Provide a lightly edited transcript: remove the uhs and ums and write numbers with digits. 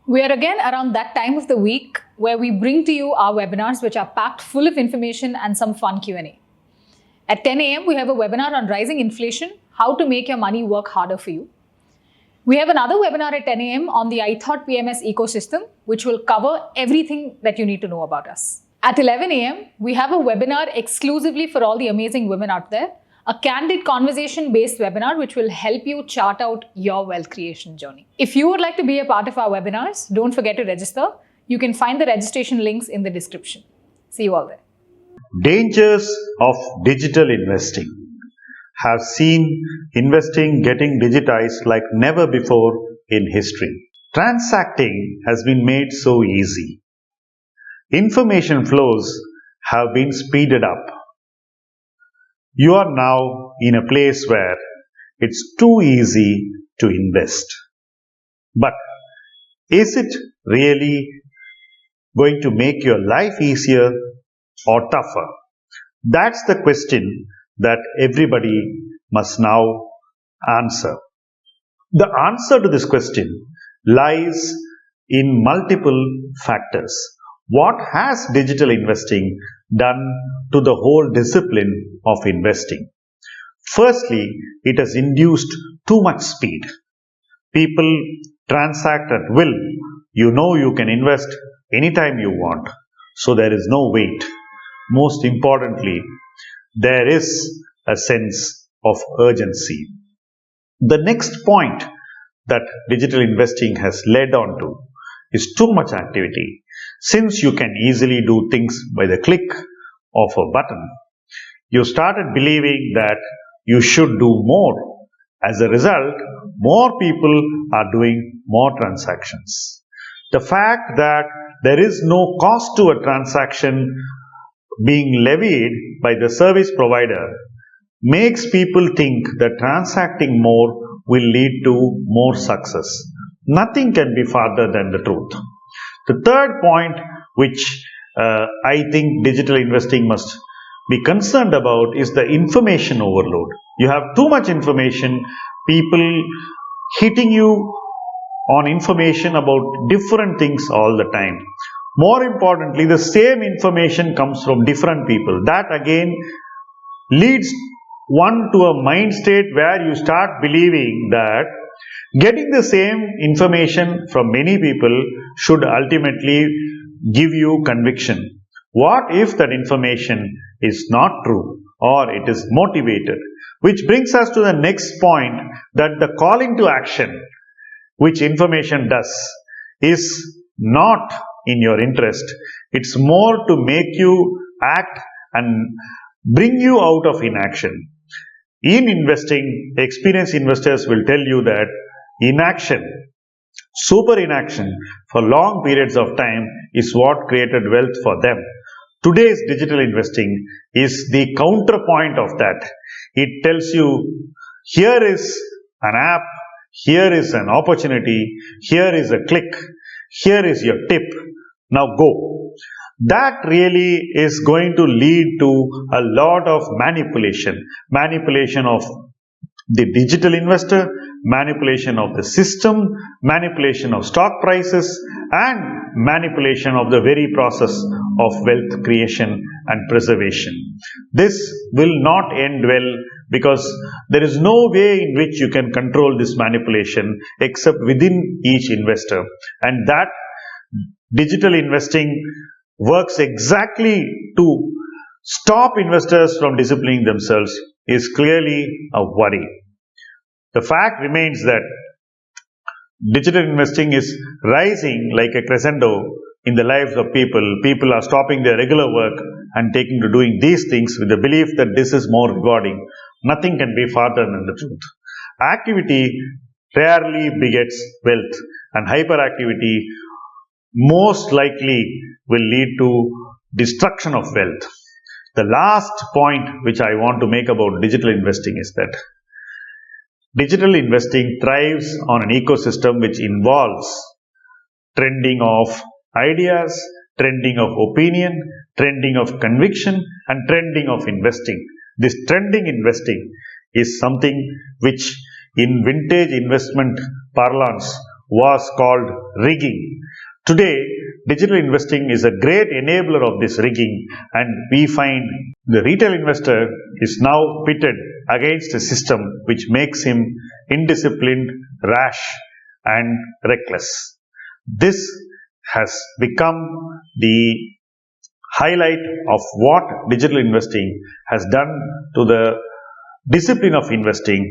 We are again around that time of the week where we bring to you our webinars which are packed full of information and some fun Q&A. At 10 a.m. we have a webinar on rising inflation, how to make your money work harder for you. We have another webinar at 10 a.m. on the ithoughtPMS ecosystem, which will cover everything that you need to know about us. At 11 a.m. we have a webinar exclusively for all the amazing women out there, a candid conversation-based webinar which will help you chart out your wealth creation journey. If you would like to be a part of our webinars, don't forget to register. You can find the registration links in the description. See you all there. Dangers of digital investing. Have seen investing getting digitized like never before in history. Transacting has been made so easy. Information flows have been speeded up. You are now in a place where it's too easy to invest. But is it really going to make your life easier or tougher? That's the question that everybody must now answer. The answer to this question lies in multiple factors. What has digital investing done to the whole discipline of investing? Firstly, it has induced too much speed. People transact at will. You know you can invest anytime you want, so there is no wait. Most importantly, there is a sense of urgency. The next point that digital investing has led on to is too much activity. Since you can easily do things by the click of a button, you started believing that you should do more. As a result, more people are doing more transactions. The fact that there is no cost to a transaction being levied by the service provider makes people think that transacting more will lead to more success. Nothing can be farther than the truth. The third point which I think digital investing must be concerned about is the information overload. You have too much information, people hitting you on information about different things all the time. More importantly, the same information comes from different people. That again leads one to a mind state where you start believing that getting the same information from many people should ultimately give you conviction. What if that information is not true or it is motivated? Which brings us to the next point, that the calling to action which information does is not in your interest. It's more to make you act and bring you out of inaction. In investing, experienced investors will tell you that inaction, super inaction for long periods of time is what created wealth for them. Today's digital investing is the counterpoint of that. It tells you, here is an app, here is an opportunity, here is a click, here is your tip, now go. That really is going to lead to a lot of manipulation of the digital investor, manipulation of the system, manipulation of stock prices, and manipulation of the very process of wealth creation and preservation. This will not end well, because there is no way in which you can control this manipulation except within each investor. And that digital investing works exactly to stop investors from disciplining themselves is clearly a worry. The fact remains that digital investing is rising like a crescendo in the lives of people. People are stopping their regular work and taking to doing these things with the belief that this is more rewarding. Nothing can be farther than the truth. Activity rarely begets wealth, and hyperactivity most likely will lead to destruction of wealth. The last point which I want to make about digital investing is that digital investing thrives on an ecosystem which involves trending of ideas, trending of opinion, trending of conviction, and trending of investing. This trending investing is something which in vintage investment parlance was called rigging. Today, digital investing is a great enabler of this rigging, and we find the retail investor is now pitted against a system which makes him indisciplined, rash, and reckless. This has become the highlight of what digital investing has done to the discipline of investing